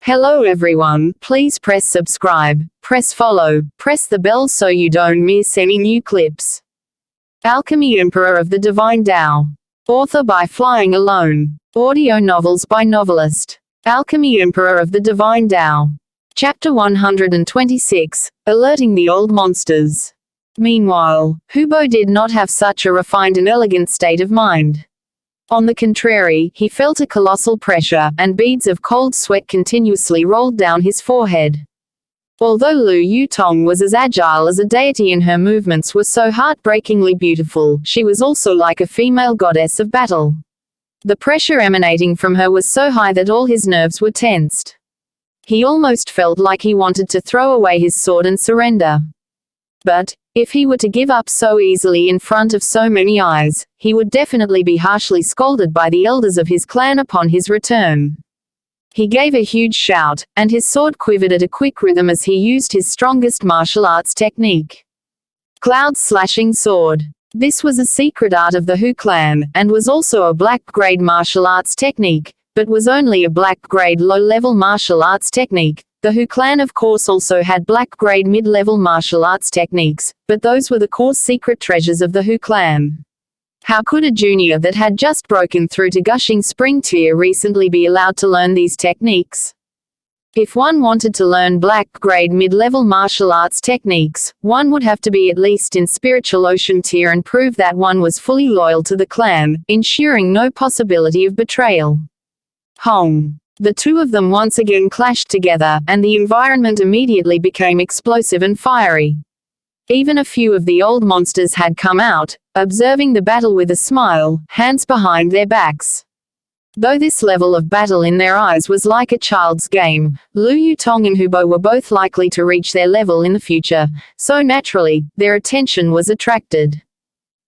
Hello everyone, please press subscribe, press follow, press the bell so you don't miss any new clips. Alchemy Emperor of the Divine Tao. Author by Flying Alone. Audio novels by Novelist. Alchemy Emperor of the Divine Tao. Chapter 126, Alerting the Old Monsters. Meanwhile, Hubo did not have such a refined and elegant state of mind. On the contrary, he felt a colossal pressure, and beads of cold sweat continuously rolled down his forehead. Although Lu Yutong was as agile as a deity and her movements were so heartbreakingly beautiful, she was also like a female goddess of battle. The pressure emanating from her was so high that all his nerves were tensed. He almost felt like he wanted to throw away his sword and surrender. But, if he were to give up so easily in front of so many eyes, he would definitely be harshly scolded by the elders of his clan upon his return. He gave a huge shout, and his sword quivered at a quick rhythm as he used his strongest martial arts technique. Cloud Slashing Sword. This was a secret art of the Hu clan, and was also a black-grade martial arts technique, but was only a black-grade low-level martial arts technique. The Hu clan of course also had black-grade mid-level martial arts techniques, but those were the core secret treasures of the Hu clan. How could a junior that had just broken through to Gushing Spring tier recently be allowed to learn these techniques? If one wanted to learn black-grade mid-level martial arts techniques, one would have to be at least in Spiritual Ocean tier and prove that one was fully loyal to the clan, ensuring no possibility of betrayal. Hong. The two of them once again clashed together, and the environment immediately became explosive and fiery. Even a few of the old monsters had come out, observing the battle with a smile, hands behind their backs. Though this level of battle in their eyes was like a child's game, Lu Yutong and Hubo were both likely to reach their level in the future, so naturally, their attention was attracted.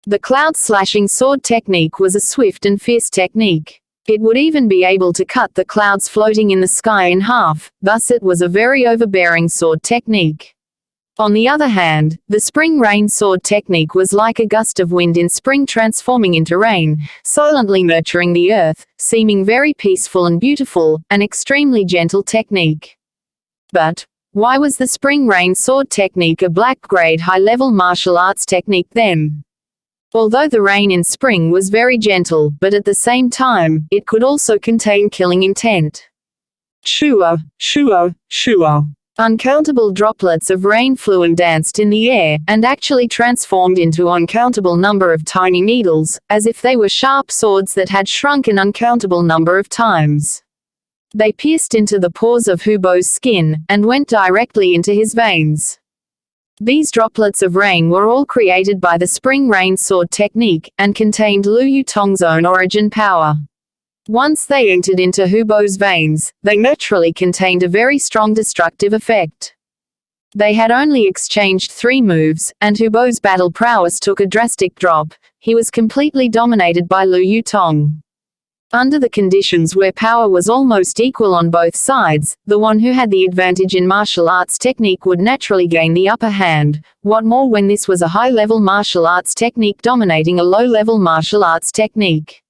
The Cloud Slashing Sword technique was a swift and fierce technique. It would even be able to cut the clouds floating in the sky in half, thus it was a very overbearing sword technique. On the other hand, the Spring Rain Sword technique was like a gust of wind in spring transforming into rain, silently nurturing the earth, seeming very peaceful and beautiful, an extremely gentle technique. But, why was the Spring Rain Sword technique a black-grade high-level martial arts technique then? Although the rain in spring was very gentle, but at the same time, it could also contain killing intent. Shua, shua, shua. Uncountable droplets of rain flew and danced in the air, and actually transformed into an uncountable number of tiny needles, as if they were sharp swords that had shrunk an uncountable number of times. They pierced into the pores of Hubo's skin, and went directly into his veins. These droplets of rain were all created by the Spring Rain Sword technique, and contained Lu Yutong's own origin power. Once they entered into Hubo's veins, they naturally contained a very strong destructive effect. They had only exchanged 3 moves, and Hubo's battle prowess took a drastic drop. He was completely dominated by Lu Yutong. Under the conditions where power was almost equal on both sides, the one who had the advantage in martial arts technique would naturally gain the upper hand, what more when this was a high-level martial arts technique dominating a low-level martial arts technique.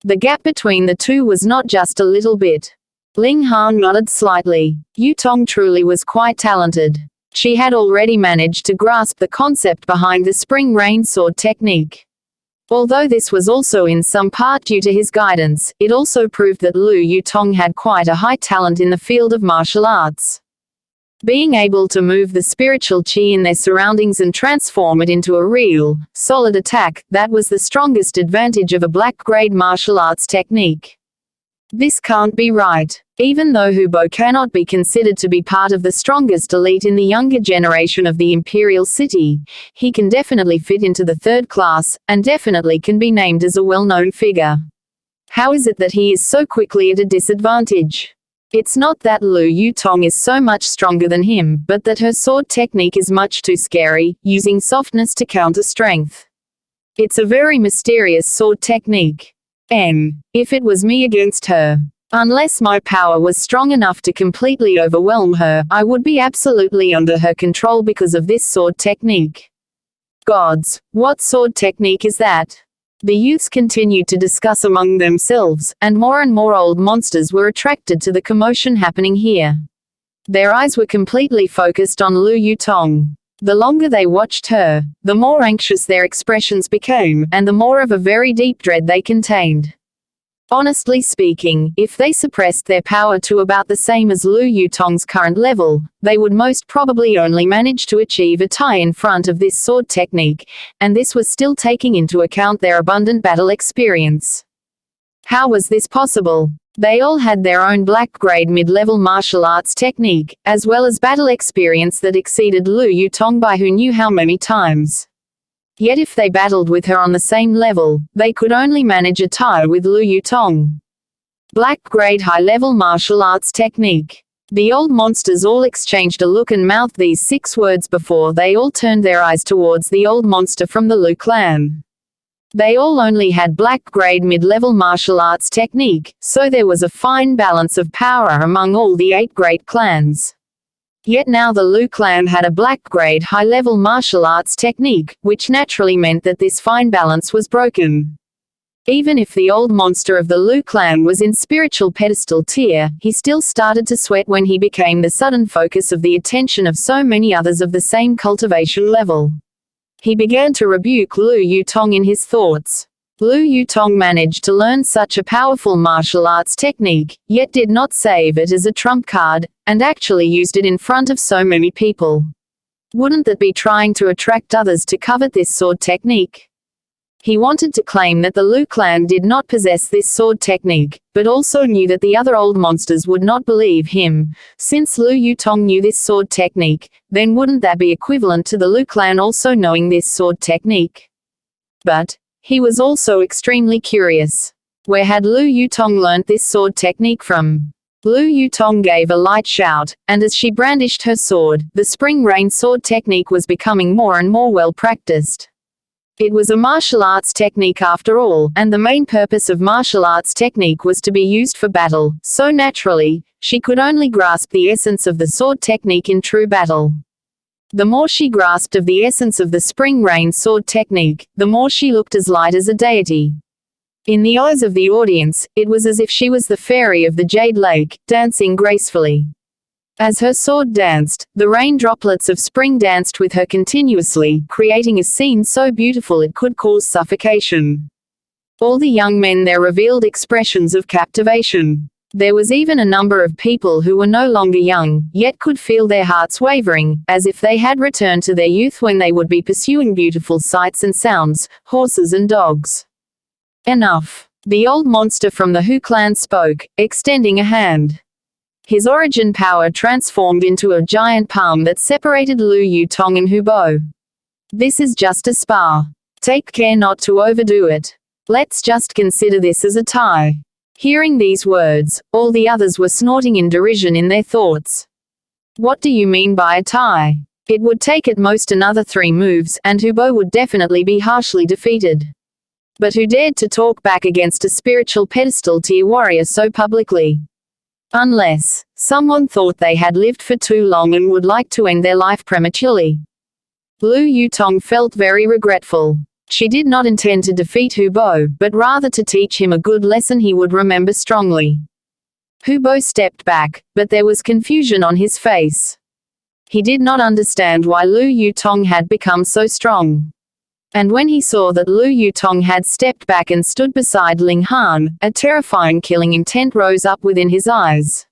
The gap between the two was not just a little bit. Ling Han nodded slightly. Yutong truly was quite talented. She had already managed to grasp the concept behind the Spring Rain Sword technique. Although this was also in some part due to his guidance, it also proved that Lu Yutong had quite a high talent in the field of martial arts. Being able to move the spiritual qi in their surroundings and transform it into a real, solid attack, that was the strongest advantage of a black-grade martial arts technique. This can't be right. Even though Hubo cannot be considered to be part of the strongest elite in the younger generation of the Imperial City, he can definitely fit into the 3rd class, and definitely can be named as a well-known figure. How is it that he is so quickly at a disadvantage? It's not that Lu Yutong is so much stronger than him, but that her sword technique is much too scary, using softness to counter strength. It's a very mysterious sword technique. If it was me against her, unless my power was strong enough to completely overwhelm her, I would be absolutely under her control because of this sword technique. Gods, what sword technique is that? The youths continued to discuss among themselves, and more old monsters were attracted to the commotion happening here. Their eyes were completely focused on Lu Yutong. The longer they watched her, the more anxious their expressions became, and the more of a very deep dread they contained. Honestly speaking, if they suppressed their power to about the same as Lu Yutong's current level, they would most probably only manage to achieve a tie in front of this sword technique, and this was still taking into account their abundant battle experience. How was this possible? They all had their own black-grade mid-level martial arts technique, as well as battle experience that exceeded Lu Yutong by who knew how many times. Yet if they battled with her on the same level, they could only manage a tie with Lu Yutong. Black-grade high-level martial arts technique. The old monsters all exchanged a look and mouthed these 6 words before they all turned their eyes towards the old monster from the Lu clan. They all only had black-grade mid-level martial arts technique, so there was a fine balance of power among all the 8 great clans. Yet now the Lu clan had a black-grade high-level martial arts technique, which naturally meant that this fine balance was broken. Even if the old monster of the Lu clan was in spiritual pedestal tier, he still started to sweat when he became the sudden focus of the attention of so many others of the same cultivation level. He began to rebuke Lu Yutong in his thoughts. Lu Yutong managed to learn such a powerful martial arts technique, yet did not save it as a trump card, and actually used it in front of so many people. Wouldn't that be trying to attract others to covet this sword technique? He wanted to claim that the Lu clan did not possess this sword technique, but also knew that the other old monsters would not believe him. Since Lu Yutong knew this sword technique, then wouldn't that be equivalent to the Lu clan also knowing this sword technique? But he was also extremely curious. Where had Lu Yutong learnt this sword technique from? Lu Yutong gave a light shout, and as she brandished her sword, the spring rain sword technique was becoming more and more well practiced. It was a martial arts technique after all, and the main purpose of martial arts technique was to be used for battle, so naturally, she could only grasp the essence of the sword technique in true battle. The more she grasped of the essence of the spring rain sword technique, the more she looked as light as a deity. In the eyes of the audience, it was as if she was the fairy of the Jade Lake, dancing gracefully. As her sword danced, the rain droplets of spring danced with her continuously, creating a scene so beautiful it could cause suffocation. All the young men there revealed expressions of captivation. There was even a number of people who were no longer young, yet could feel their hearts wavering, as if they had returned to their youth when they would be pursuing beautiful sights and sounds, horses and dogs. Enough. The old monster from the Hu clan spoke, extending a hand. His origin power transformed into a giant palm that separated Lu Yutong and Hubo. This is just a spar. Take care not to overdo it. Let's just consider this as a tie. Hearing these words, all the others were snorting in derision in their thoughts. What do you mean by a tie? It would take at most another 3 moves, and Hubo would definitely be harshly defeated. But who dared to talk back against a spiritual pedestal tier warrior so publicly? Unless someone thought they had lived for too long and would like to end their life prematurely. Lu Yutong felt very regretful. She did not intend to defeat Hubo, but rather to teach him a good lesson he would remember strongly. Hubo stepped back, but there was confusion on his face. He did not understand why Lu Yutong had become so strong. And when he saw that Lu Yutong had stepped back and stood beside Ling Han, a terrifying killing intent rose up within his eyes.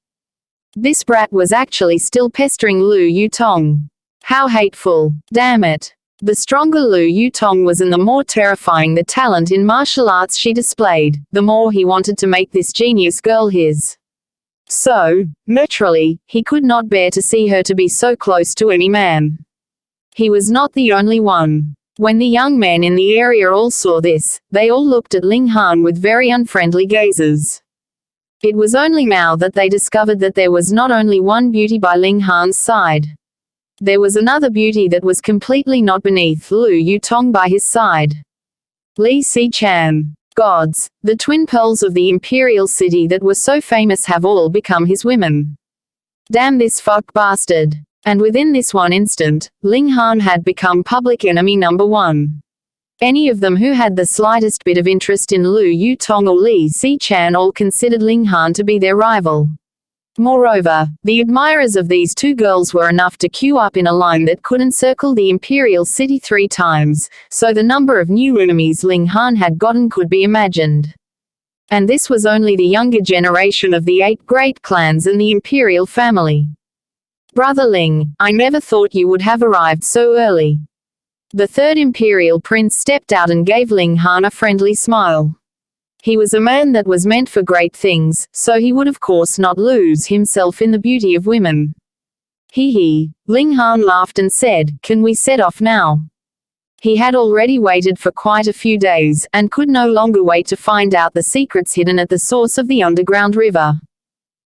This brat was actually still pestering Lu Yutong. How hateful. Damn it. The stronger Lu Yutong was and the more terrifying the talent in martial arts she displayed, the more he wanted to make this genius girl his. So, naturally, he could not bear to see her to be so close to any man. He was not the only one. When the young men in the area all saw this, they all looked at Ling Han with very unfriendly gazes. It was only now that they discovered that there was not only one beauty by Ling Han's side. There was another beauty that was completely not beneath Lu Yutong by his side. Li Si-chan. Gods, the twin pearls of the imperial city that were so famous have all become his women. Damn this fuck bastard. And within this one instant, Ling Han had become public enemy number 1. Any of them who had the slightest bit of interest in Lu Yutong or Li Xichan all considered Ling Han to be their rival. Moreover, the admirers of these two girls were enough to queue up in a line that could encircle the imperial city 3 times, so the number of new enemies Ling Han had gotten could be imagined. And this was only the younger generation of the 8 great clans and the imperial family. Brother Ling, I never thought you would have arrived so early. The third imperial prince stepped out and gave Ling Han a friendly smile. He was a man that was meant for great things, so he would of course not lose himself in the beauty of women. Hee. Ling Han laughed and said, "Can we set off now?" He had already waited for quite a few days, and could no longer wait to find out the secrets hidden at the source of the underground river.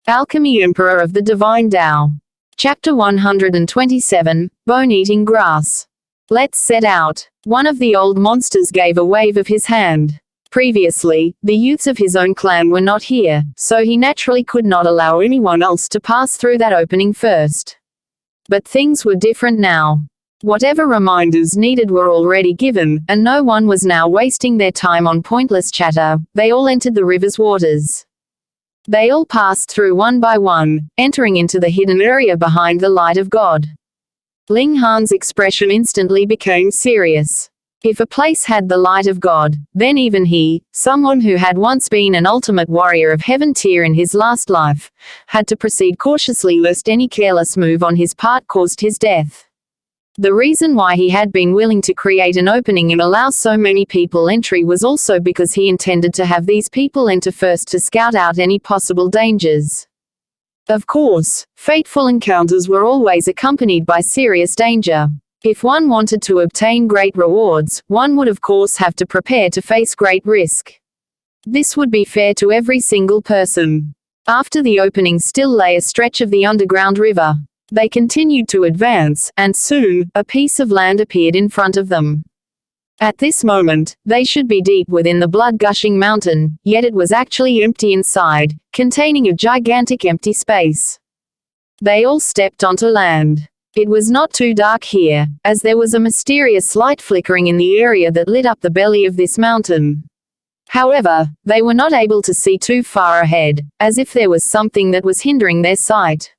Alchemy Emperor of the Divine Tao. Chapter 127, Bone-Eating Grass. Let's set out. One of the old monsters gave a wave of his hand. Previously, the youths of his own clan were not here, so he naturally could not allow anyone else to pass through that opening first. But things were different now. Whatever reminders needed were already given, and no one was now wasting their time on pointless chatter. They all entered the river's waters. They all passed through one by one, entering into the hidden area behind the light of God. Ling Han's expression instantly became serious. If a place had the light of God, then even he, someone who had once been an ultimate warrior of heaven tier in his last life, had to proceed cautiously lest any careless move on his part caused his death. The reason why he had been willing to create an opening and allow so many people entry was also because he intended to have these people enter first to scout out any possible dangers. Of course, fateful encounters were always accompanied by serious danger. If one wanted to obtain great rewards, one would of course have to prepare to face great risk. This would be fair to every single person. After the opening still lay a stretch of the underground river. They continued to advance, and soon, a piece of land appeared in front of them. At this moment, they should be deep within the blood-gushing mountain, yet it was actually empty inside, containing a gigantic empty space. They all stepped onto land. It was not too dark here, as there was a mysterious light flickering in the area that lit up the belly of this mountain. However, they were not able to see too far ahead, as if there was something that was hindering their sight.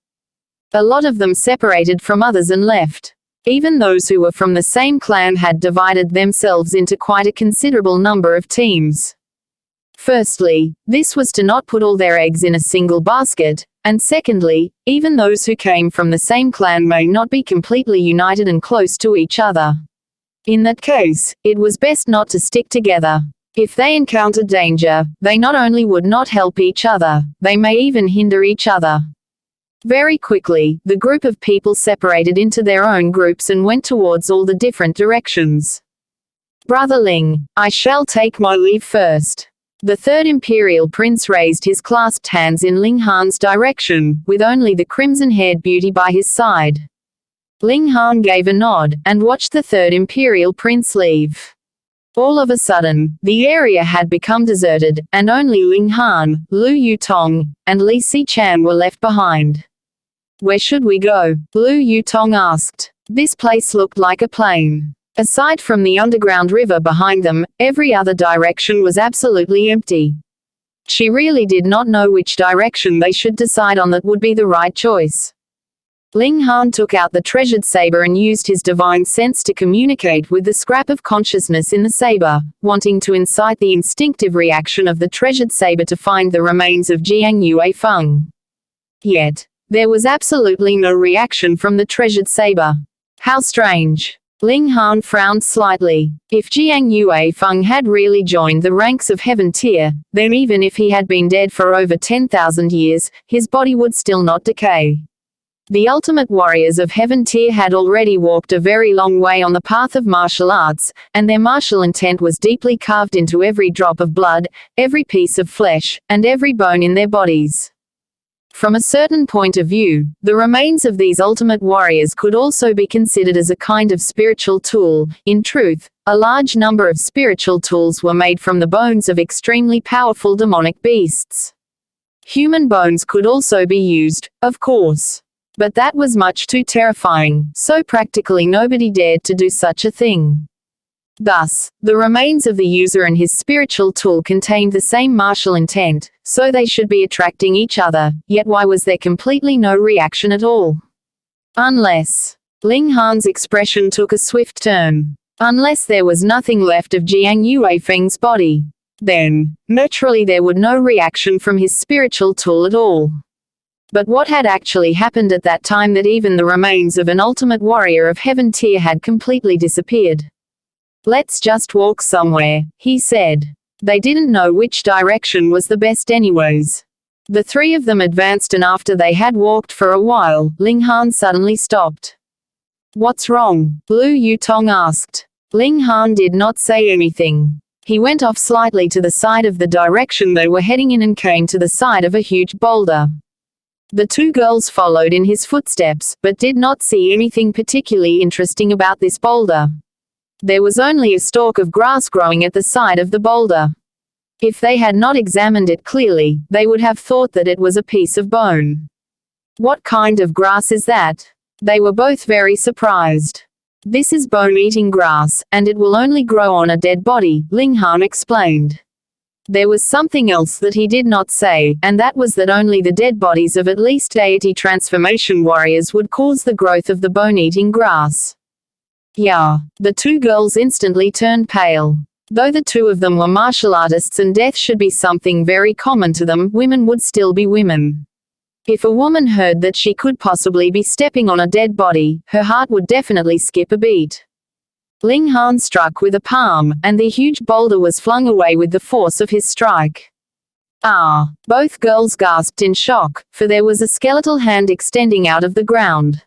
A lot of them separated from others and left. Even those who were from the same clan had divided themselves into quite a considerable number of teams. Firstly, this was to not put all their eggs in a single basket, and secondly, even those who came from the same clan may not be completely united and close to each other. In that case, it was best not to stick together. If they encountered danger, they not only would not help each other, they may even hinder each other. Very quickly, the group of people separated into their own groups and went towards all the different directions. Brother Ling, I shall take my leave first. The third imperial prince raised his clasped hands in Ling Han's direction, with only the crimson-haired beauty by his side. Ling Han gave a nod, and watched the third imperial prince leave. All of a sudden, the area had become deserted, and only Ling Han, Lu Yutong, and Li Xichan were left behind. Where should we go? Lu Yutong asked. This place looked like a plain. Aside from the underground river behind them, every other direction was absolutely empty. She really did not know which direction they should decide on that would be the right choice. Ling Han took out the treasured saber and used his divine sense to communicate with the scrap of consciousness in the saber, wanting to incite the instinctive reaction of the treasured saber to find the remains of Jiang Yue Feng. Yet, there was absolutely no reaction from the treasured saber. How strange. Ling Han frowned slightly. If Jiang Yue Feng had really joined the ranks of heaven tier, then even if he had been dead for over 10,000 years, his body would still not decay. The ultimate warriors of heaven tier had already walked a very long way on the path of martial arts, and their martial intent was deeply carved into every drop of blood, every piece of flesh, and every bone in their bodies. From a certain point of view, the remains of these ultimate warriors could also be considered as a kind of spiritual tool. In truth, a large number of spiritual tools were made from the bones of extremely powerful demonic beasts. Human bones could also be used, of course. But that was much too terrifying, so practically nobody dared to do such a thing. Thus, the remains of the user and his spiritual tool contained the same martial intent, so they should be attracting each other, yet why was there completely no reaction at all? Unless. Ling Han's expression took a swift turn. Unless there was nothing left of Jiang Yuefeng's body. Then, naturally there would no reaction from his spiritual tool at all. But what had actually happened at that time that even the remains of an ultimate warrior of heaven tier had completely disappeared? Let's just walk somewhere, he said. They didn't know which direction was the best anyways. The three of them advanced, and after they had walked for a while, Ling Han suddenly stopped. What's wrong? Lu Yutong asked. Ling Han did not say anything. He went off slightly to the side of the direction they were heading in and came to the side of a huge boulder. The two girls followed in his footsteps, but did not see anything particularly interesting about this boulder. There was only a stalk of grass growing at the side of the boulder. If they had not examined it clearly, they would have thought that it was a piece of bone. What kind of grass is that? They were both very surprised. This is bone-eating grass, and it will only grow on a dead body, Ling Han explained. There was something else that he did not say, and that was that only the dead bodies of at least deity transformation warriors would cause the growth of the bone-eating grass. Yeah. The two girls instantly turned pale. Though the two of them were martial artists and death should be something very common to them, women would still be women. If a woman heard that she could possibly be stepping on a dead body, her heart would definitely skip a beat. Ling Han struck with a palm, and the huge boulder was flung away with the force of his strike. Ah! Both girls gasped in shock, for there was a skeletal hand extending out of the ground.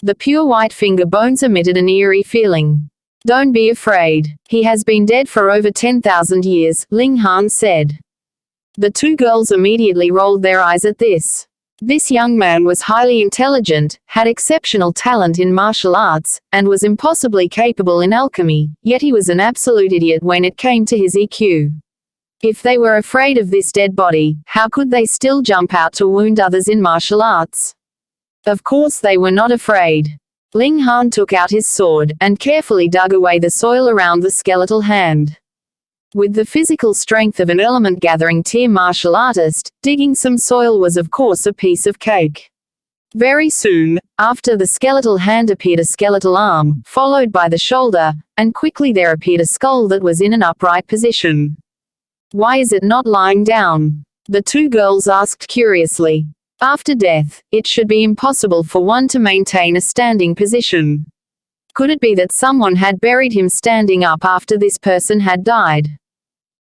The pure white finger bones emitted an eerie feeling. Don't be afraid. He has been dead for over 10,000 years, Ling Han said. The two girls immediately rolled their eyes at this. This young man was highly intelligent, had exceptional talent in martial arts, and was impossibly capable in alchemy, yet he was an absolute idiot when it came to his EQ. If they were afraid of this dead body, how could they still jump out to wound others in martial arts? Of course they were not afraid. Ling Han took out his sword, and carefully dug away the soil around the skeletal hand. With the physical strength of an element-gathering tier martial artist, digging some soil was of course a piece of cake. Very soon, after the skeletal hand appeared a skeletal arm, followed by the shoulder, and quickly there appeared a skull that was in an upright position. Why is it not lying down? The two girls asked curiously. After death, it should be impossible for one to maintain a standing position. Could it be that someone had buried him standing up after this person had died?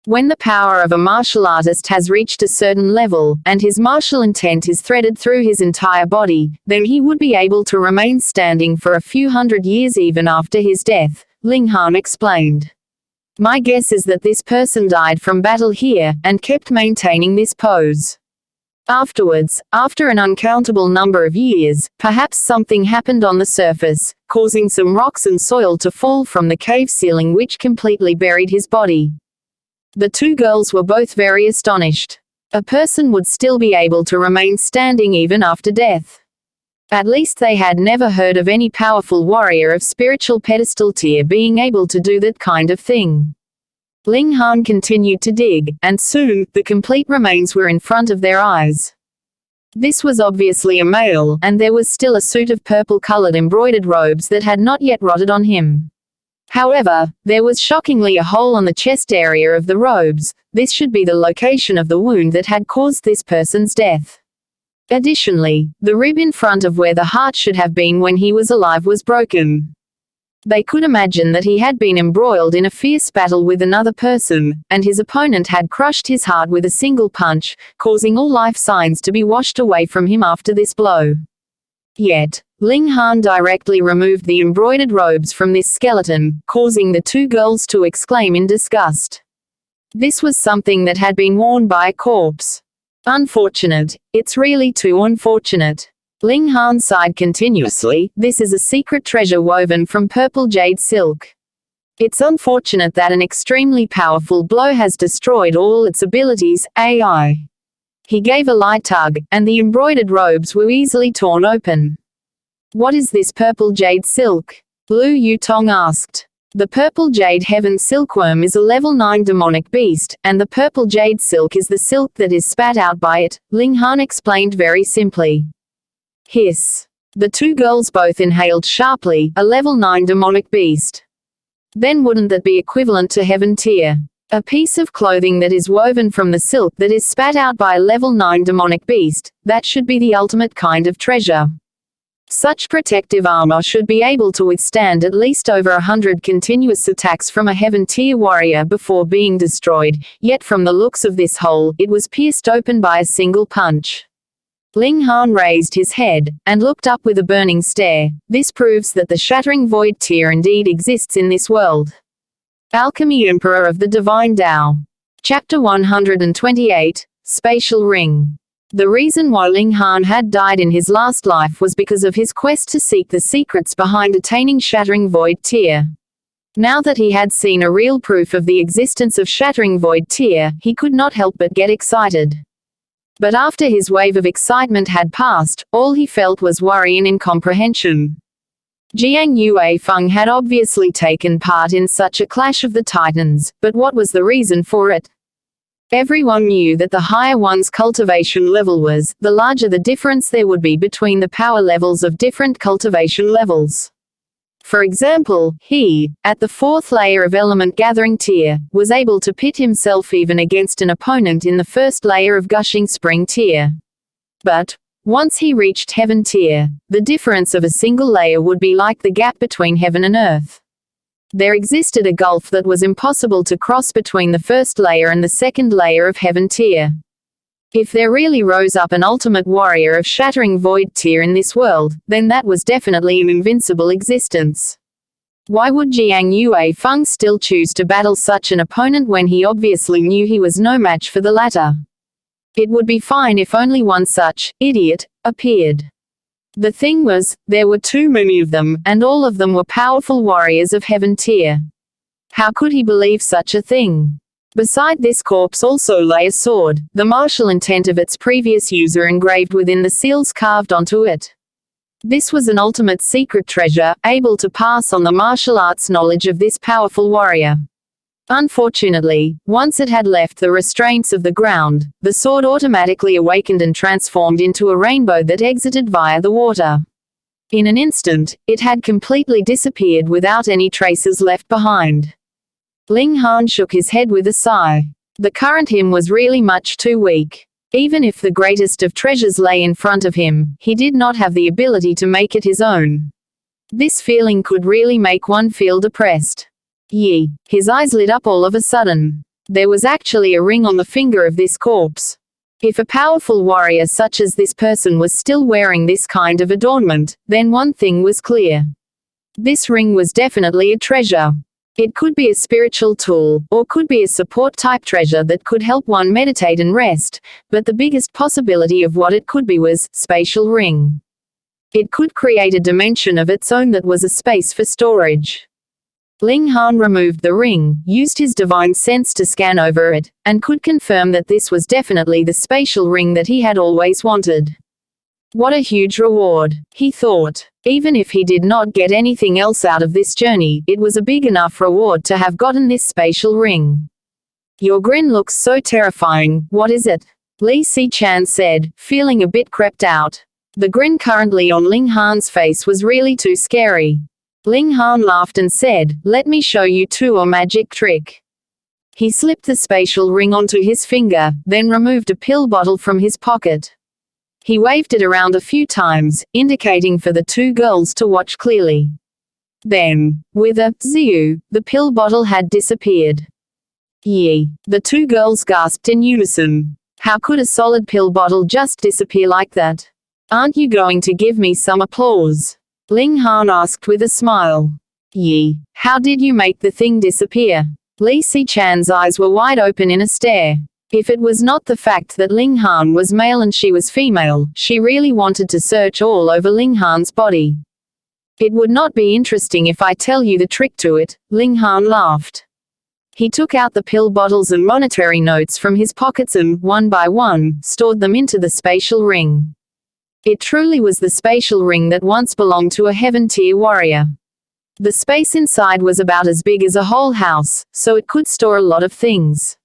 When the power of a martial artist has reached a certain level, and his martial intent is threaded through his entire body, then he would be able to remain standing for a few hundred years even after his death, Ling Han explained. My guess is that this person died from battle here, and kept maintaining this pose. Afterwards, after an uncountable number of years, perhaps something happened on the surface, causing some rocks and soil to fall from the cave ceiling which completely buried his body. The two girls were both very astonished. A person would still be able to remain standing even after death. At least they had never heard of any powerful warrior of spiritual pedestal tier being able to do that kind of thing. Ling Han continued to dig, and soon, the complete remains were in front of their eyes. This was obviously a male, and there was still a suit of purple-colored embroidered robes that had not yet rotted on him. However, there was shockingly a hole on the chest area of the robes. This should be the location of the wound that had caused this person's death. Additionally, the rib in front of where the heart should have been when he was alive was broken. They could imagine that he had been embroiled in a fierce battle with another person, and his opponent had crushed his heart with a single punch, causing all life signs to be washed away from him after this blow. Yet, Ling Han directly removed the embroidered robes from this skeleton, causing the two girls to exclaim in disgust. This was something that had been worn by a corpse. Unfortunate. It's really too unfortunate. Ling Han sighed continuously. This is a secret treasure woven from purple jade silk. It's unfortunate that an extremely powerful blow has destroyed all its abilities, AI. He gave a light tug, and the embroidered robes were easily torn open. What is this purple jade silk? Lu Yutong asked. The purple jade heaven silkworm is a level 9 demonic beast, and the purple jade silk is the silk that is spat out by it, Ling Han explained very simply. Hiss. The two girls both inhaled sharply. A level 9 demonic beast. Then wouldn't that be equivalent to heaven tier? A piece of clothing that is woven from the silk that is spat out by a level 9 demonic beast, that should be the ultimate kind of treasure. Such protective armor should be able to withstand at least over 100 continuous attacks from a heaven tier warrior before being destroyed, yet from the looks of this hole, it was pierced open by a single punch. Ling Han raised his head, and looked up with a burning stare. This proves that the shattering void tier indeed exists in this world. Alchemy Emperor of the Divine Tao. Chapter 128, Spatial Ring. The reason why Ling Han had died in his last life was because of his quest to seek the secrets behind attaining Shattering Void Tier. Now that he had seen a real proof of the existence of Shattering Void Tier, he could not help but get excited. But after his wave of excitement had passed, all he felt was worry and incomprehension. Jiang Yue Feng had obviously taken part in such a clash of the titans, but what was the reason for it? Everyone knew that the higher one's cultivation level was, the larger the difference there would be between the power levels of different cultivation levels. For example, he, at the 4th layer of element gathering tier, was able to pit himself even against an opponent in the 1st layer of gushing spring tier. But, once he reached heaven tier, the difference of a single layer would be like the gap between heaven and earth. There existed a gulf that was impossible to cross between the 1st layer and the 2nd layer of heaven tier. If there really rose up an ultimate warrior of shattering void tier in this world, then that was definitely an invincible existence. Why would Jiang Yue Feng still choose to battle such an opponent when he obviously knew he was no match for the latter? It would be fine if only one such idiot appeared. The thing was, there were too many of them, and all of them were powerful warriors of heaven tier. How could he believe such a thing? Beside this corpse also lay a sword, the martial intent of its previous user engraved within the seals carved onto it. This was an ultimate secret treasure, able to pass on the martial arts knowledge of this powerful warrior. Unfortunately, once it had left the restraints of the ground, the sword automatically awakened and transformed into a rainbow that exited via the water. In an instant, it had completely disappeared without any traces left behind. Ling Han shook his head with a sigh. The current him was really much too weak. Even if the greatest of treasures lay in front of him, he did not have the ability to make it his own. This feeling could really make one feel depressed. Yi. His eyes lit up all of a sudden. There was actually a ring on the finger of this corpse. If a powerful warrior such as this person was still wearing this kind of adornment, then one thing was clear. This ring was definitely a treasure. It could be a spiritual tool, or could be a support-type treasure that could help one meditate and rest, but the biggest possibility of what it could be was spatial ring. It could create a dimension of its own that was a space for storage. Ling Han removed the ring, used his divine sense to scan over it, and could confirm that this was definitely the spatial ring that he had always wanted. What a huge reward, he thought. Even if he did not get anything else out of this journey, it was a big enough reward to have gotten this spatial ring. Your grin looks so terrifying, what is it? Li Si-chan said, feeling a bit creeped out. The grin currently on Ling Han's face was really too scary. Ling Han laughed and said, let me show you a magic trick. He slipped the spatial ring onto his finger, then removed a pill bottle from his pocket. He waved it around a few times, indicating for the two girls to watch clearly. Then, with a ziu, the pill bottle had disappeared. Yee. The two girls gasped in unison. How could a solid pill bottle just disappear like that? Aren't you going to give me some applause? Ling Han asked with a smile. Yee. How did you make the thing disappear? Li Si-chan's eyes were wide open in a stare. If it was not the fact that Ling Han was male and she was female, she really wanted to search all over Ling Han's body. It would not be interesting if I tell you the trick to it, Ling Han laughed. He took out the pill bottles and monetary notes from his pockets and, one by one, stored them into the spatial ring. It truly was the spatial ring that once belonged to a heaven tier warrior. The space inside was about as big as a whole house, so it could store a lot of things.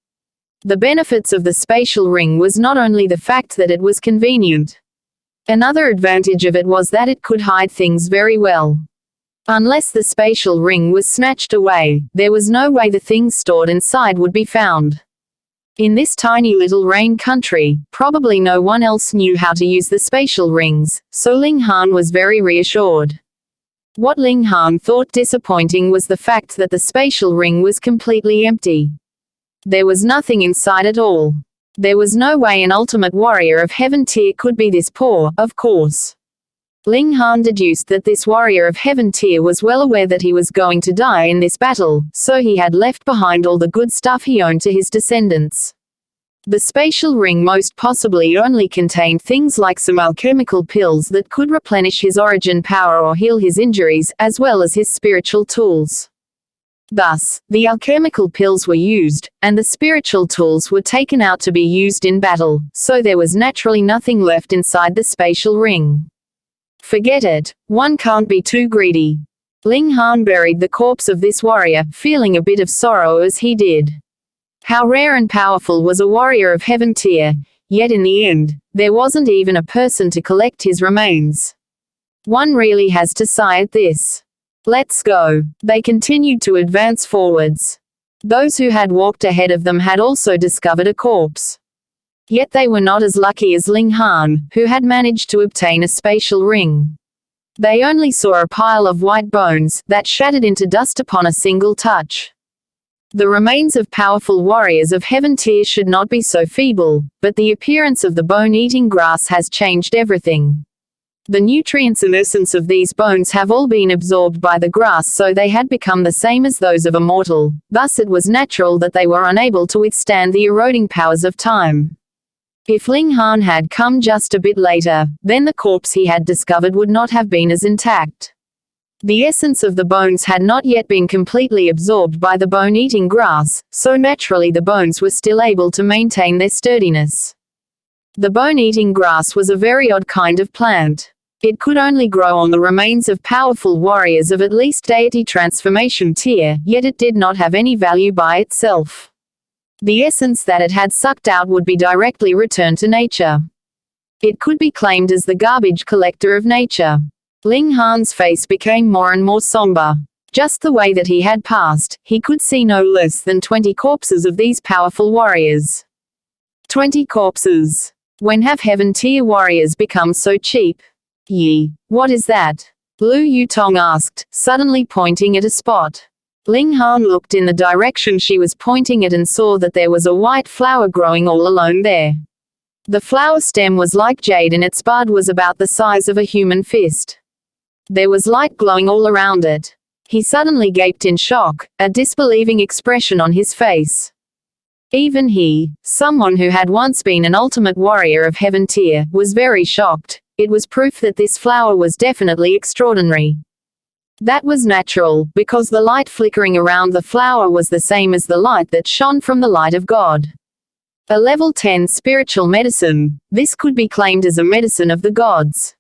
The benefits of the spatial ring was not only the fact that it was convenient. Another advantage of it was that it could hide things very well. Unless the spatial ring was snatched away, there was no way the things stored inside would be found. In this tiny little rain country, probably no one else knew how to use the spatial rings, so Ling Han was very reassured. What Ling Han thought disappointing was the fact that the spatial ring was completely empty. There was nothing inside at all. There was no way an ultimate warrior of heaven tier could be this poor, of course. Ling Han deduced that this warrior of heaven tier was well aware that he was going to die in this battle, so he had left behind all the good stuff he owned to his descendants. The spatial ring most possibly only contained things like some alchemical pills that could replenish his origin power or heal his injuries, as well as his spiritual tools. Thus, the alchemical pills were used, and the spiritual tools were taken out to be used in battle, so there was naturally nothing left inside the spatial ring. Forget it, one can't be too greedy. Ling Han buried the corpse of this warrior, feeling a bit of sorrow as he did. How rare and powerful was a warrior of heaven tier, yet in the end, there wasn't even a person to collect his remains. One really has to sigh at this. Let's go. They continued to advance forwards. Those who had walked ahead of them had also discovered a corpse. Yet they were not as lucky as Ling Han, who had managed to obtain a spatial ring. They only saw a pile of white bones that shattered into dust upon a single touch. The remains of powerful warriors of heaven tier should not be so feeble, but the appearance of the bone-eating grass has changed everything. The nutrients and essence of these bones have all been absorbed by the grass, so they had become the same as those of a mortal, thus it was natural that they were unable to withstand the eroding powers of time. If Ling Han had come just a bit later, then the corpse he had discovered would not have been as intact. The essence of the bones had not yet been completely absorbed by the bone-eating grass, so naturally the bones were still able to maintain their sturdiness. The bone-eating grass was a very odd kind of plant. It could only grow on the remains of powerful warriors of at least deity transformation tier, yet it did not have any value by itself. The essence that it had sucked out would be directly returned to nature. It could be claimed as the garbage collector of nature. Ling Han's face became more and more somber. Just the way that he had passed, he could see no less than 20 corpses of these powerful warriors. 20 corpses. When have heaven tier warriors become so cheap? Yi, what is that? Lu Yutong asked, suddenly pointing at a spot. Ling Han looked in the direction she was pointing at and saw that there was a white flower growing all alone there. The flower stem was like jade and its bud was about the size of a human fist. There was light glowing all around it. He suddenly gaped in shock, a disbelieving expression on his face. Even he, someone who had once been an ultimate warrior of heaven tier, was very shocked. It was proof that this flower was definitely extraordinary. That was natural, because the light flickering around the flower was the same as the light that shone from the light of God. A level 10 spiritual medicine, this could be claimed as a medicine of the gods.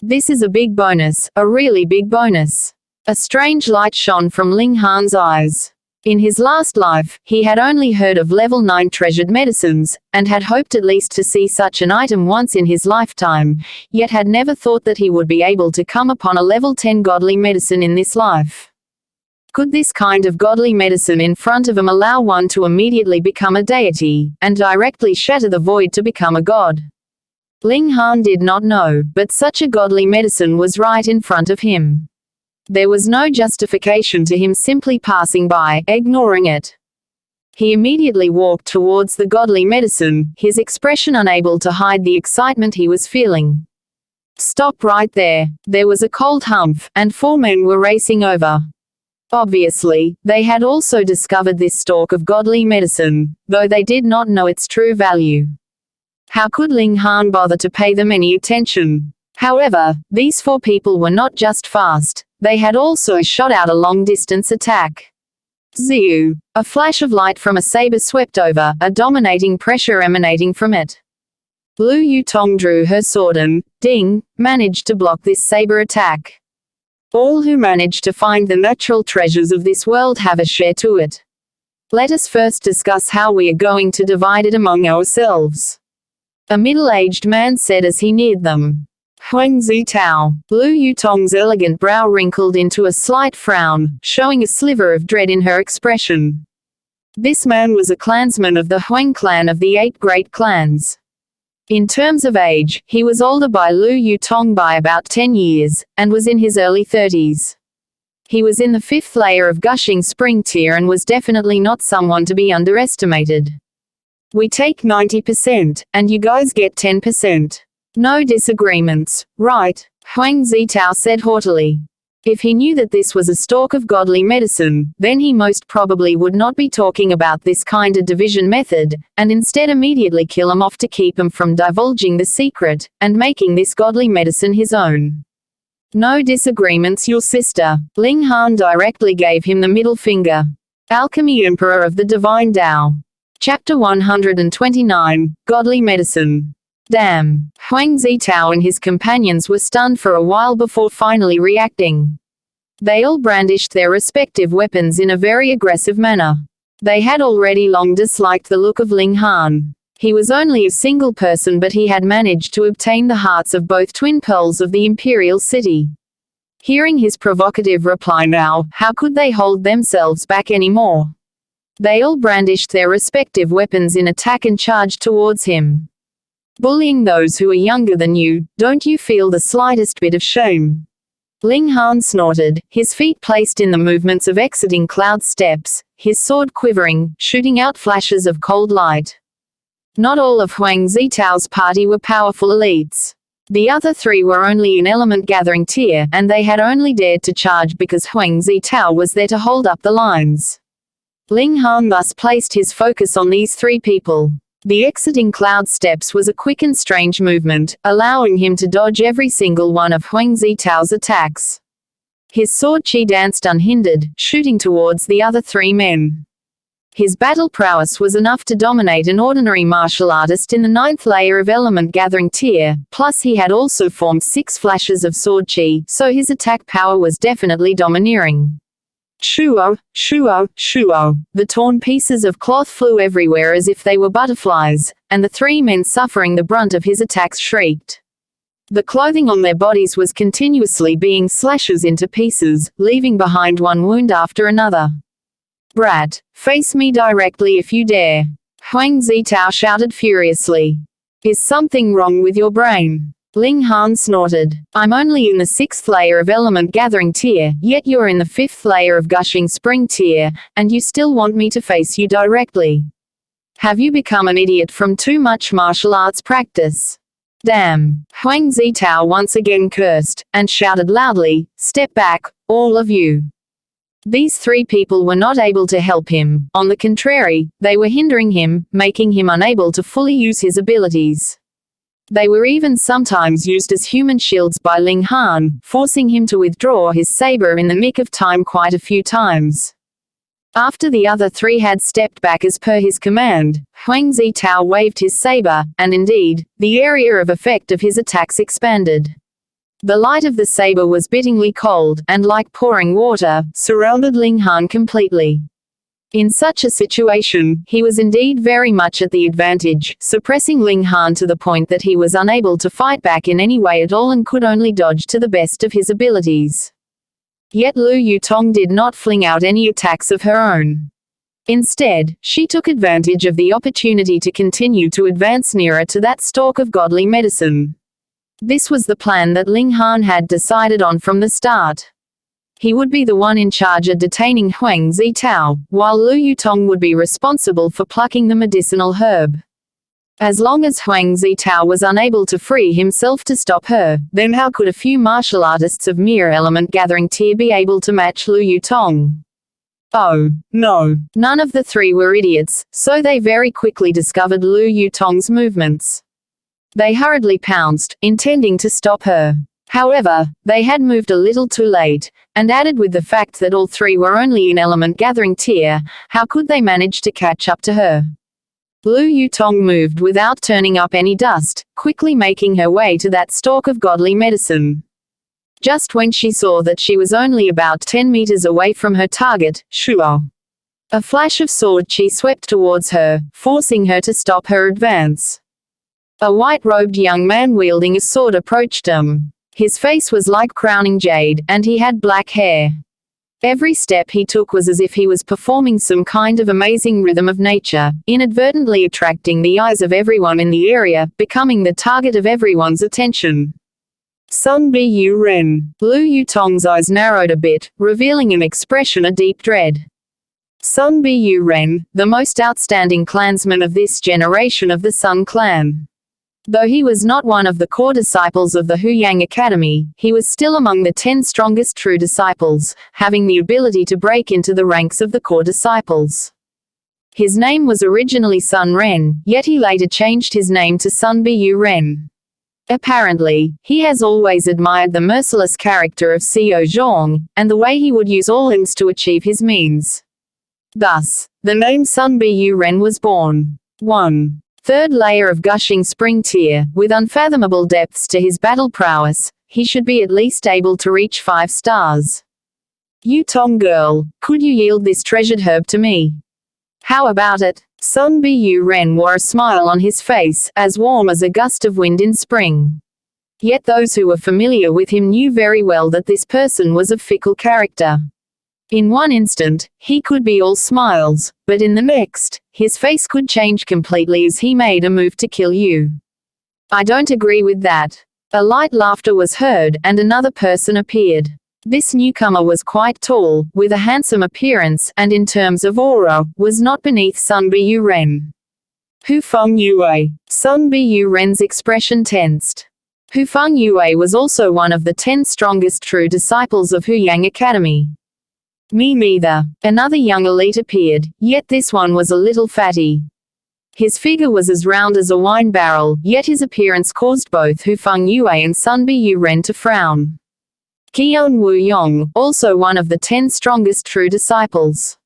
This is a big bonus, a really big bonus. A strange light shone from Ling Han's eyes. In his last life, he had only heard of level 9 treasured medicines, and had hoped at least to see such an item once in his lifetime, yet had never thought that he would be able to come upon a level 10 godly medicine in this life. Could this kind of godly medicine in front of him allow one to immediately become a deity, and directly shatter the void to become a god? Ling Han did not know, but such a godly medicine was right in front of him. There was no justification to him simply passing by, ignoring it. He immediately walked towards the godly medicine, his expression unable to hide the excitement he was feeling. Stop right there. There was a cold humph, and 4 men were racing over. Obviously, they had also discovered this stalk of godly medicine, though they did not know its true value. How could Ling Han bother to pay them any attention? However, these 4 people were not just fast, they had also shot out a long-distance attack. Ziu! A flash of light from a saber swept over, a dominating pressure emanating from it. Lu Yutong drew her sword and, ding, managed to block this saber attack. All who manage to find the natural treasures of this world have a share to it. Let us first discuss how we are going to divide it among ourselves. A middle-aged man said as he neared them. Huang Zitao. Lu Yutong's elegant brow wrinkled into a slight frown, showing a sliver of dread in her expression. This man was a clansman of the Huang clan of the 8 great clans. In terms of age, he was older by Lu Yutong by about 10 years, and was in his early 30s. He was in the 5th layer of Gushing Spring tier and was definitely not someone to be underestimated. We take 90%, and you guys get 10%. No disagreements, right? Huang Zitao said haughtily. If he knew that this was a stalk of godly medicine, then he most probably would not be talking about this kind of division method, and instead immediately kill him off to keep him from divulging the secret, and making this godly medicine his own. No disagreements, your sister. Ling Han directly gave him the middle finger. Alchemy Emperor of the Divine Tao. Chapter 129, Godly Medicine. Damn. Huang Zitao and his companions were stunned for a while before finally reacting. They all brandished their respective weapons in a very aggressive manner. They had already long disliked the look of Ling Han. He was only a single person, but he had managed to obtain the hearts of both twin pearls of the imperial city. Hearing his provocative reply now, how could they hold themselves back anymore? They all brandished their respective weapons in attack and charged towards him. Bullying those who are younger than you, don't you feel the slightest bit of shame? Ling Han snorted, his feet placed in the movements of exiting cloud steps, his sword quivering, shooting out flashes of cold light. Not all of Huang Zitao's party were powerful elites. The other 3 were only in element gathering tier, and they had only dared to charge because Huang Zitao was there to hold up the lines. Ling Han thus placed his focus on these 3 people. The exiting cloud steps was a quick and strange movement, allowing him to dodge every single one of Huang Zitao's attacks. His sword chi danced unhindered, shooting towards the other 3 men. His battle prowess was enough to dominate an ordinary martial artist in the 9th layer of element gathering tier, plus he had also formed 6 flashes of sword chi, so his attack power was definitely domineering. Shuo, shuo, shuo. The torn pieces of cloth flew everywhere as if they were butterflies, and the 3 men suffering the brunt of his attacks shrieked. The clothing on their bodies was continuously being slashes into pieces, leaving behind one wound after another. Brat, face me directly if you dare. Huang Zitao shouted furiously. Is something wrong with your brain? Ling Han snorted. I'm only in the 6th layer of element gathering tier, yet you're in the 5th layer of gushing spring tier, and you still want me to face you directly. Have you become an idiot from too much martial arts practice? Damn. Huang Zitao once again cursed, and shouted loudly, step back, all of you. These 3 people were not able to help him. On the contrary, they were hindering him, making him unable to fully use his abilities. They were even sometimes used as human shields by Ling Han, forcing him to withdraw his saber in the nick of time quite a few times. After the other 3 had stepped back as per his command, Huang Zitao waved his saber, and indeed, the area of effect of his attacks expanded. The light of the saber was bittingly cold, and like pouring water, surrounded Ling Han completely. In such a situation, he was indeed very much at the advantage, suppressing Ling Han to the point that he was unable to fight back in any way at all and could only dodge to the best of his abilities. Yet Lu Yutong did not fling out any attacks of her own. Instead, she took advantage of the opportunity to continue to advance nearer to that stalk of godly medicine. This was the plan that Ling Han had decided on from the start. He would be the one in charge of detaining Huang Zitao, while Lu Yutong would be responsible for plucking the medicinal herb. As long as Huang Zitao was unable to free himself to stop her, then how could a few martial artists of mere element gathering tier be able to match Lu Yutong? Oh, no. None of the 3 were idiots, so they very quickly discovered Lu Yutong's movements. They hurriedly pounced, intending to stop her. However, they had moved a little too late, and added with the fact that all 3 were only in element gathering tier, how could they manage to catch up to her? Lu Yutong moved without turning up any dust, quickly making her way to that stalk of godly medicine. Just when she saw that she was only about 10 meters away from her target, Shuo. A flash of sword chi swept towards her, forcing her to stop her advance. A white-robed young man wielding a sword approached him. His face was like crowning jade, and he had black hair. Every step he took was as if he was performing some kind of amazing rhythm of nature, inadvertently attracting the eyes of everyone in the area, becoming the target of everyone's attention. Sun Bu Ren. Lu Yutong's eyes narrowed a bit, revealing an expression of deep dread. Sun Bu Ren, the most outstanding clansman of this generation of the Sun clan. Though he was not one of the core disciples of the Huyang Academy, he was still among the 10 strongest true disciples, having the ability to break into the ranks of the core disciples. His name was originally Sun Ren, yet he later changed his name to Sun Bu Ren. Apparently, he has always admired the merciless character of Xiao Zhong, and the way he would use all means to achieve his means. Thus, the name Sun Bu Ren was born. 1. Third layer of gushing spring tier, with unfathomable depths to his battle prowess, he should be at least able to reach 5 stars. Yutong girl, could you yield this treasured herb to me? How about it? Sun Bu Ren wore a smile on his face, as warm as a gust of wind in spring. Yet those who were familiar with him knew very well that this person was of fickle character. In one instant, he could be all smiles, but in the next, his face could change completely as he made a move to kill you. I don't agree with that. A light laughter was heard, and another person appeared. This newcomer was quite tall, with a handsome appearance, and in terms of aura, was not beneath Sun Bu Ren. Hufeng Yue. Sun Bu Ren's expression tensed. Hufeng Yue was also one of the 10 strongest true disciples of Huyang Academy. Me neither. Another young elite appeared, yet this one was a little fatty. His figure was as round as a wine barrel, yet his appearance caused both Hufeng Yue and Sun Bu Ren to frown. Qian Wu Yong, also one of the 10 strongest true disciples.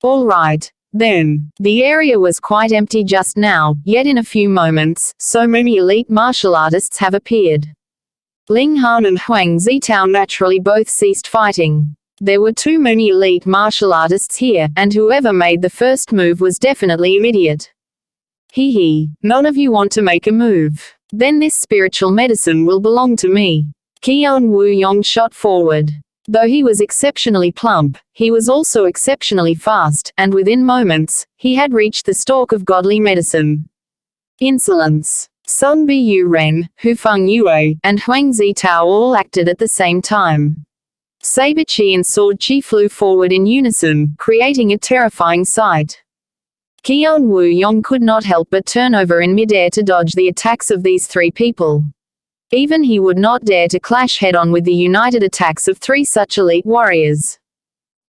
All right, then. The area was quite empty just now, yet in a few moments, so many elite martial artists have appeared. Ling Han and Huang Zitao naturally both ceased fighting. There were too many elite martial artists here, and whoever made the first move was definitely an idiot. Hee, none of you want to make a move. Then this spiritual medicine will belong to me. Qian Wu Yong shot forward. Though he was exceptionally plump, he was also exceptionally fast, and within moments, he had reached the stalk of godly medicine. Insolence. Sun Bu Ren, Hufeng Yue, and Huang Zitao all acted at the same time. Saber Chi and Sword Chi flew forward in unison, creating a terrifying sight. Qian Wu Yong could not help but turn over in midair to dodge the attacks of these 3 people. Even he would not dare to clash head-on with the united attacks of 3 such elite warriors.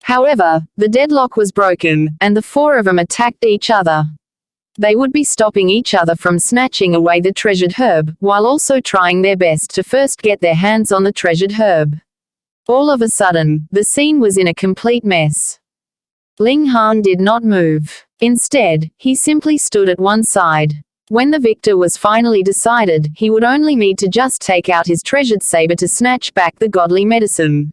However, the deadlock was broken, and the 4 of them attacked each other. They would be stopping each other from snatching away the treasured herb, while also trying their best to first get their hands on the treasured herb. All of a sudden, the scene was in a complete mess. Ling Han did not move. Instead, he simply stood at one side. When the victor was finally decided, he would only need to just take out his treasured saber to snatch back the godly medicine.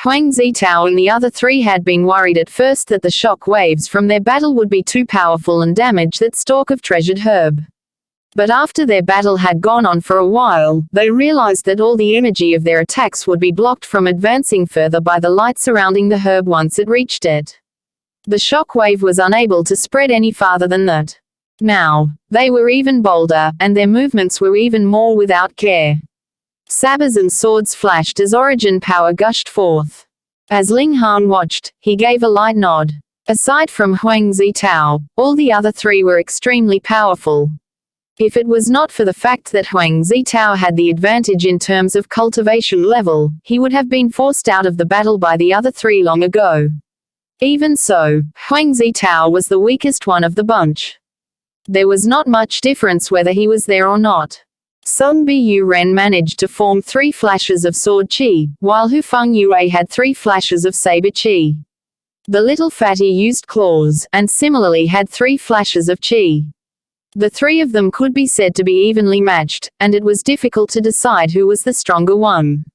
Huang Zitao and the other 3 had been worried at first that the shock waves from their battle would be too powerful and damage that stalk of treasured herb. But after their battle had gone on for a while, they realized that all the energy of their attacks would be blocked from advancing further by the light surrounding the herb once it reached it. The shock wave was unable to spread any farther than that. Now, they were even bolder, and their movements were even more without care. Sabers and swords flashed as origin power gushed forth. As Ling Han watched, he gave a light nod. Aside from Huang Zitao, all the other 3 were extremely powerful. If it was not for the fact that Huang Zitao had the advantage in terms of cultivation level, he would have been forced out of the battle by the other 3 long ago. Even so, Huang Zitao was the weakest one of the bunch. There was not much difference whether he was there or not. Sun Bu Ren managed to form 3 flashes of sword chi, while Hufeng Yue had 3 flashes of saber chi. The little fatty used claws, and similarly had 3 flashes of chi. The 3 of them could be said to be evenly matched, and it was difficult to decide who was the stronger one.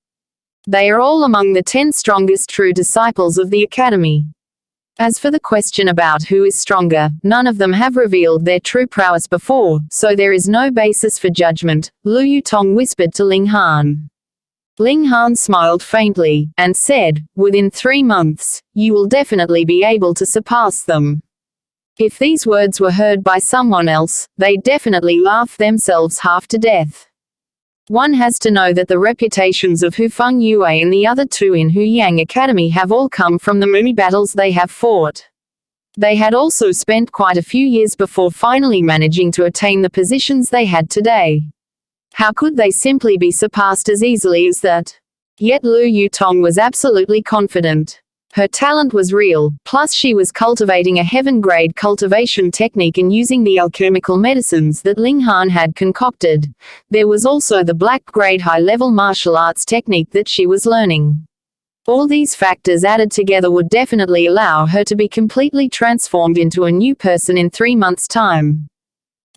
They are all among the 10 strongest true disciples of the Academy. As for the question about who is stronger, none of them have revealed their true prowess before, so there is no basis for judgment, Lu Yutong whispered to Ling Han. Ling Han smiled faintly, and said, within 3 months, you will definitely be able to surpass them. If these words were heard by someone else, they'd definitely laugh themselves half to death. One has to know that the reputations of Hu Feng Yue and the other two in Hu Yang Academy have all come from the many battles they have fought. They had also spent quite a few years before finally managing to attain the positions they had today. How could they simply be surpassed as easily as that? Yet Lu Yutong was absolutely confident. Her talent was real, plus she was cultivating a heaven-grade cultivation technique and using the alchemical medicines that Ling Han had concocted. There was also the black-grade high-level martial arts technique that she was learning. All these factors added together would definitely allow her to be completely transformed into a new person in 3 months' time.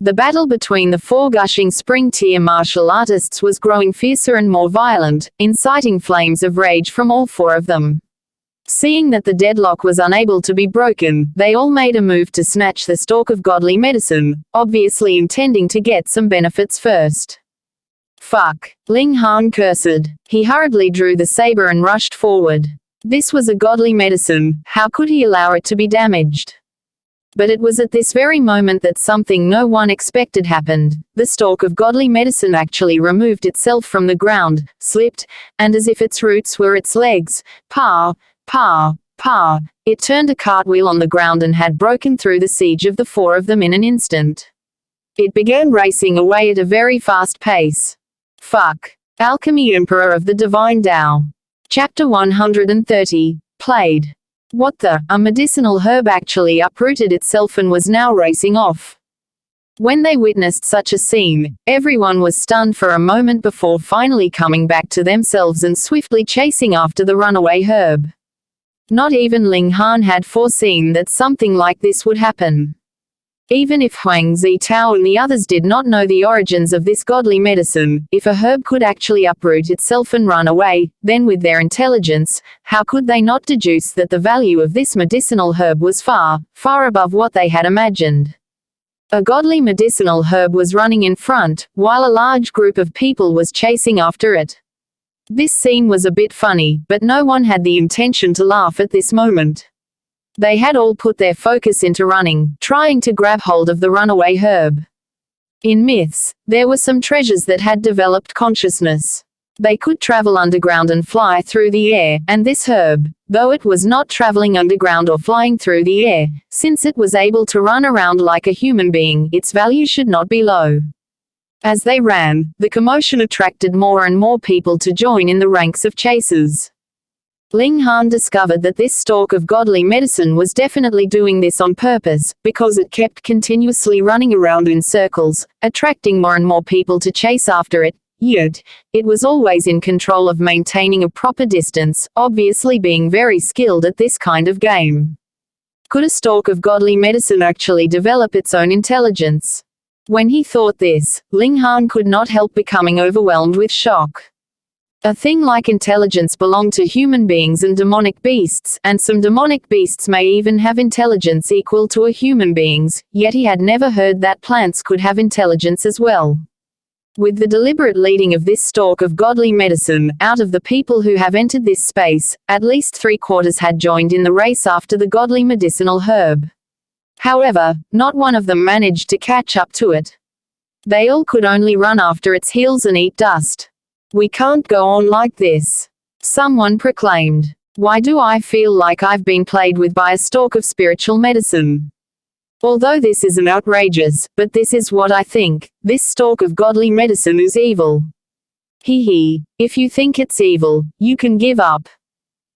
The battle between the 4 gushing spring-tier martial artists was growing fiercer and more violent, inciting flames of rage from all 4 of them. Seeing that the deadlock was unable to be broken, they all made a move to snatch the stalk of godly medicine, obviously intending to get some benefits first. Fuck. Ling Han cursed. He hurriedly drew the saber and rushed forward. This was a godly medicine, how could he allow it to be damaged? But it was at this very moment that something no one expected happened. The stalk of godly medicine actually removed itself from the ground, slipped, and as if its roots were its legs, it turned a cartwheel on the ground and had broken through the siege of the 4 of them in an instant. It began racing away at a very fast pace. Fuck. Alchemy Emperor of the Divine Tao. Chapter 130. Played. What the? A medicinal herb actually uprooted itself and was now racing off. When they witnessed such a scene, everyone was stunned for a moment before finally coming back to themselves and swiftly chasing after the runaway herb. Not even Ling Han had foreseen that something like this would happen. Even if Huang Zitao and the others did not know the origins of this godly medicine, if a herb could actually uproot itself and run away, then with their intelligence, how could they not deduce that the value of this medicinal herb was far, far above what they had imagined? A godly medicinal herb was running in front, while a large group of people was chasing after it. This scene was a bit funny, but no one had the intention to laugh at this moment. They had all put their focus into running, trying to grab hold of the runaway herb. In myths, there were some treasures that had developed consciousness. They could travel underground and fly through the air, and this herb, though it was not traveling underground or flying through the air, since it was able to run around like a human being, its value should not be low. As they ran, the commotion attracted more and more people to join in the ranks of chasers. Ling Han discovered that this stalk of godly medicine was definitely doing this on purpose, because it kept continuously running around in circles, attracting more and more people to chase after it, yet, it was always in control of maintaining a proper distance, obviously being very skilled at this kind of game. Could a stalk of godly medicine actually develop its own intelligence? When he thought this, Ling Han could not help becoming overwhelmed with shock. A thing like intelligence belonged to human beings and demonic beasts, and some demonic beasts may even have intelligence equal to a human being's, yet he had never heard that plants could have intelligence as well. With the deliberate leading of this stalk of godly medicine, out of the people who have entered this space, at least 3/4 had joined in the race after the godly medicinal herb. However, not one of them managed to catch up to it. They all could only run after its heels and eat dust. We can't go on like this. Someone proclaimed. Why do I feel like I've been played with by a stalk of spiritual medicine? Although this isn't outrageous, but this is what I think, this stalk of godly medicine is evil. Hee. If you think it's evil, you can give up.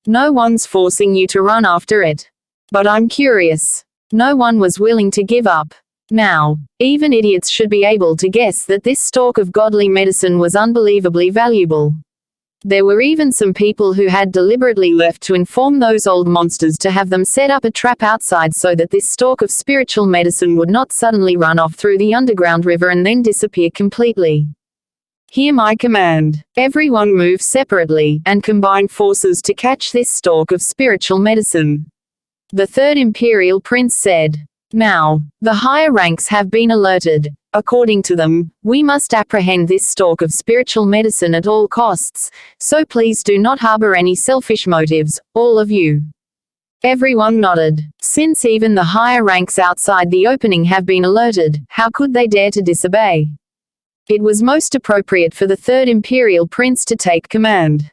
No one's forcing you to run after it. But I'm curious. No one was willing to give up. Now, even idiots should be able to guess that this stalk of godly medicine was unbelievably valuable. There were even some people who had deliberately left to inform those old monsters to have them set up a trap outside so that this stalk of spiritual medicine would not suddenly run off through the underground river and then disappear completely. Hear my command. Everyone move separately, and combine forces to catch this stalk of spiritual medicine. The third imperial prince said. Now, the higher ranks have been alerted. According to them, we must apprehend this stalk of spiritual medicine at all costs, so please do not harbor any selfish motives, all of you. Everyone nodded. Since even the higher ranks outside the opening have been alerted, how could they dare to disobey? It was most appropriate for the third imperial prince to take command.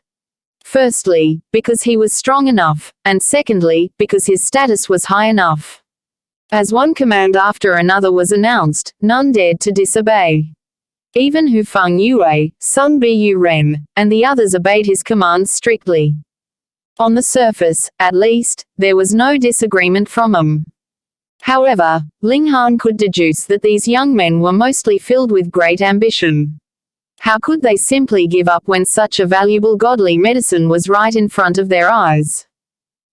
Firstly, because he was strong enough, and secondly, because his status was high enough. As one command after another was announced, none dared to disobey. Even Hu Feng Yue, Sun Bu Ren, and the others obeyed his commands strictly. On the surface, at least, there was no disagreement from them. However, Ling Han could deduce that these young men were mostly filled with great ambition. How could they simply give up when such a valuable godly medicine was right in front of their eyes?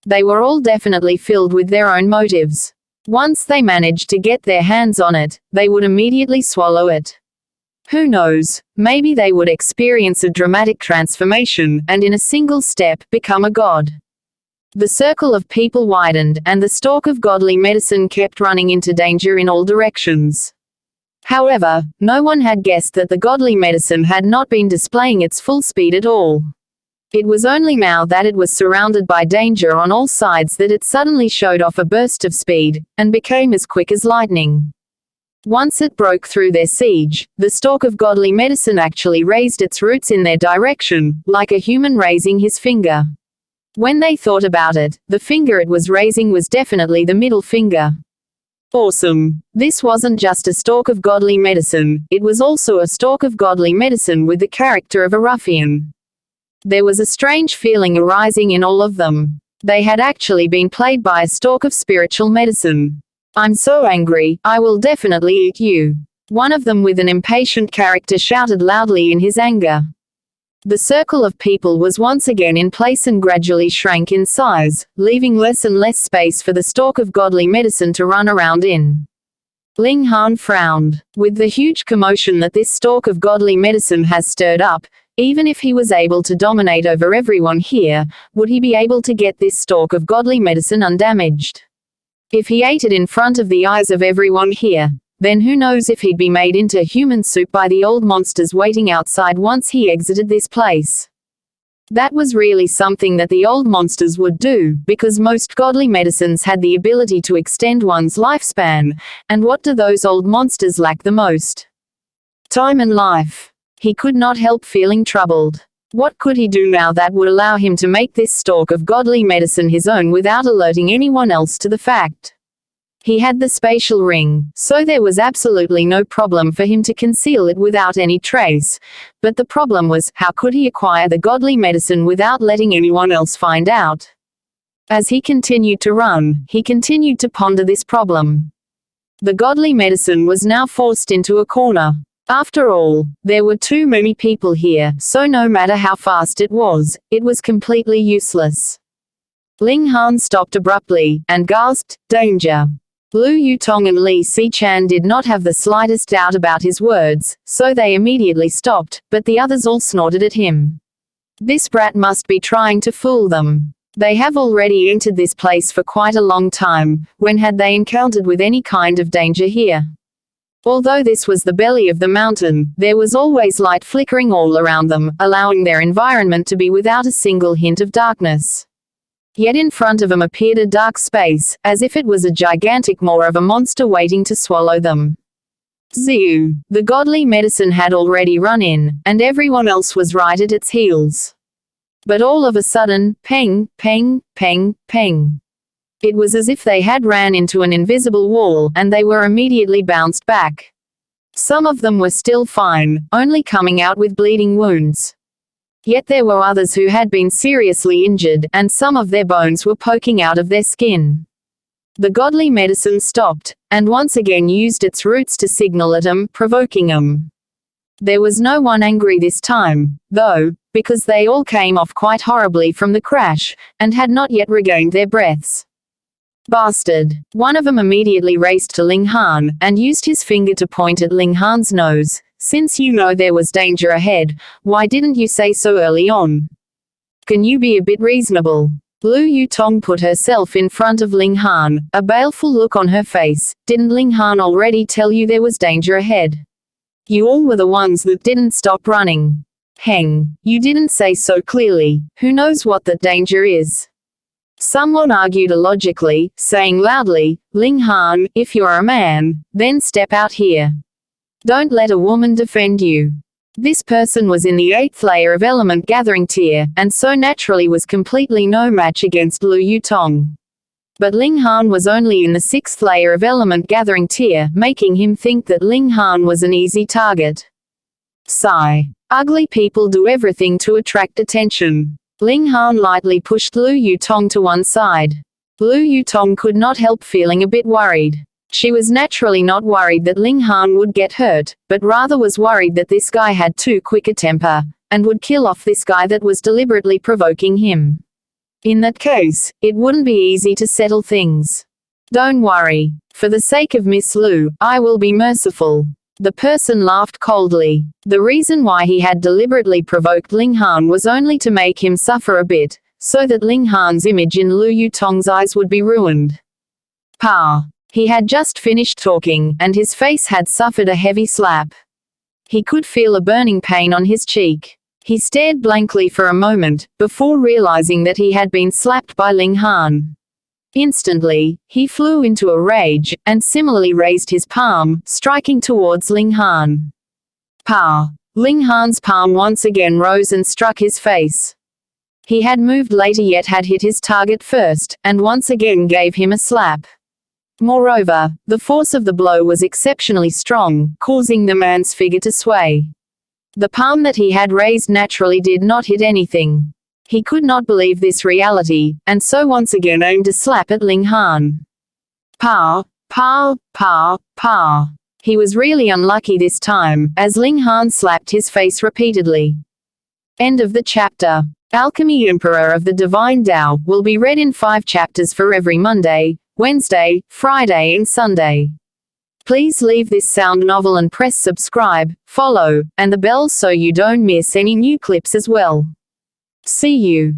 They were all definitely filled with their own motives. Once they managed to get their hands on it, they would immediately swallow it. Who knows, maybe they would experience a dramatic transformation, and in a single step, become a god. The circle of people widened, and the stalk of godly medicine kept running into danger in all directions. However, no one had guessed that the godly medicine had not been displaying its full speed at all. It was only now that it was surrounded by danger on all sides that it suddenly showed off a burst of speed, and became as quick as lightning. Once it broke through their siege, the stalk of godly medicine actually raised its roots in their direction, like a human raising his finger. When they thought about it, the finger it was raising was definitely the middle finger. Awesome. This wasn't just a stalk of godly medicine, it was also a stalk of godly medicine with the character of a ruffian. There was a strange feeling arising in all of them. They had actually been played by a stalk of spiritual medicine. I'm so angry, I will definitely eat you. One of them with an impatient character shouted loudly in his anger. The circle of people was once again in place and gradually shrank in size, leaving less and less space for the stalk of godly medicine to run around in. Ling Han frowned. With the huge commotion that this stalk of godly medicine has stirred up, even if he was able to dominate over everyone here, would he be able to get this stalk of godly medicine undamaged? If he ate it in front of the eyes of everyone here, then who knows if he'd be made into human soup by the old monsters waiting outside once he exited this place. That was really something that the old monsters would do, because most godly medicines had the ability to extend one's lifespan, and what do those old monsters lack the most? Time and life. He could not help feeling troubled. What could he do now that would allow him to make this stalk of godly medicine his own without alerting anyone else to the fact? He had the spatial ring, so there was absolutely no problem for him to conceal it without any trace. But the problem was, how could he acquire the godly medicine without letting anyone else find out? As he continued to run, he continued to ponder this problem. The godly medicine was now forced into a corner. After all, there were too many people here, so no matter how fast it was completely useless. Ling Han stopped abruptly, and gasped, "Danger!" Lu Yutong and Li Xichan did not have the slightest doubt about his words, so they immediately stopped, but the others all snorted at him. This brat must be trying to fool them. They have already entered this place for quite a long time. When had they encountered with any kind of danger here? Although this was the belly of the mountain, there was always light flickering all around them, allowing their environment to be without a single hint of darkness. Yet in front of them appeared a dark space, as if it was a gigantic maw of a monster waiting to swallow them. Ziu. The godly medicine had already run in, and everyone else was right at its heels. But all of a sudden, peng, peng, peng, peng. It was as if they had ran into an invisible wall, and they were immediately bounced back. Some of them were still fine, only coming out with bleeding wounds. Yet there were others who had been seriously injured, and some of their bones were poking out of their skin. The godly medicine stopped, and once again used its roots to signal at them, provoking them. There was no one angry this time, though, because they all came off quite horribly from the crash, and had not yet regained their breaths. Bastard. One of them immediately raced to Ling Han, and used his finger to point at Ling Han's nose, Since you know there was danger ahead, why didn't you say so early on? Can you be a bit reasonable? Lu Yutong put herself in front of Ling Han, a baleful look on her face. Didn't Ling Han already tell you there was danger ahead? You all were the ones that didn't stop running. Heng, you didn't say so clearly. Who knows what that danger is? Someone argued illogically, saying loudly, Ling Han, if you're a man, then step out here. Don't let a woman defend you. This person was in the 8th layer of element gathering tier, and so naturally was completely no match against Lu Yutong. But Ling Han was only in the 6th layer of element gathering tier, making him think that Ling Han was an easy target. Sigh. Ugly people do everything to attract attention. Ling Han lightly pushed Lu Yutong to one side. Lu Yutong could not help feeling a bit worried. She was naturally not worried that Ling Han would get hurt, but rather was worried that this guy had too quick a temper, and would kill off this guy that was deliberately provoking him. In that case, it wouldn't be easy to settle things. Don't worry. For the sake of Miss Lu, I will be merciful. The person laughed coldly. The reason why he had deliberately provoked Ling Han was only to make him suffer a bit, so that Ling Han's image in Lu Yutong's eyes would be ruined. Pa. He had just finished talking, and his face had suffered a heavy slap. He could feel a burning pain on his cheek. He stared blankly for a moment, before realizing that he had been slapped by Ling Han. Instantly, he flew into a rage, and similarly raised his palm, striking towards Ling Han. Pa! Ling Han's palm once again rose and struck his face. He had moved later yet had hit his target first, and once again gave him a slap. Moreover, the force of the blow was exceptionally strong, causing the man's figure to sway. The palm that he had raised naturally did not hit anything. He could not believe this reality, and so once again aimed a slap at Ling Han. Pa, pa, pa, pa. He was really unlucky this time, as Ling Han slapped his face repeatedly. End of the chapter. Alchemy Emperor of the Divine Tao will be read in 5 chapters for every Monday, Wednesday, Friday and Sunday. Please leave this sound novel and press subscribe, follow, and the bell so you don't miss any new clips as well. See you.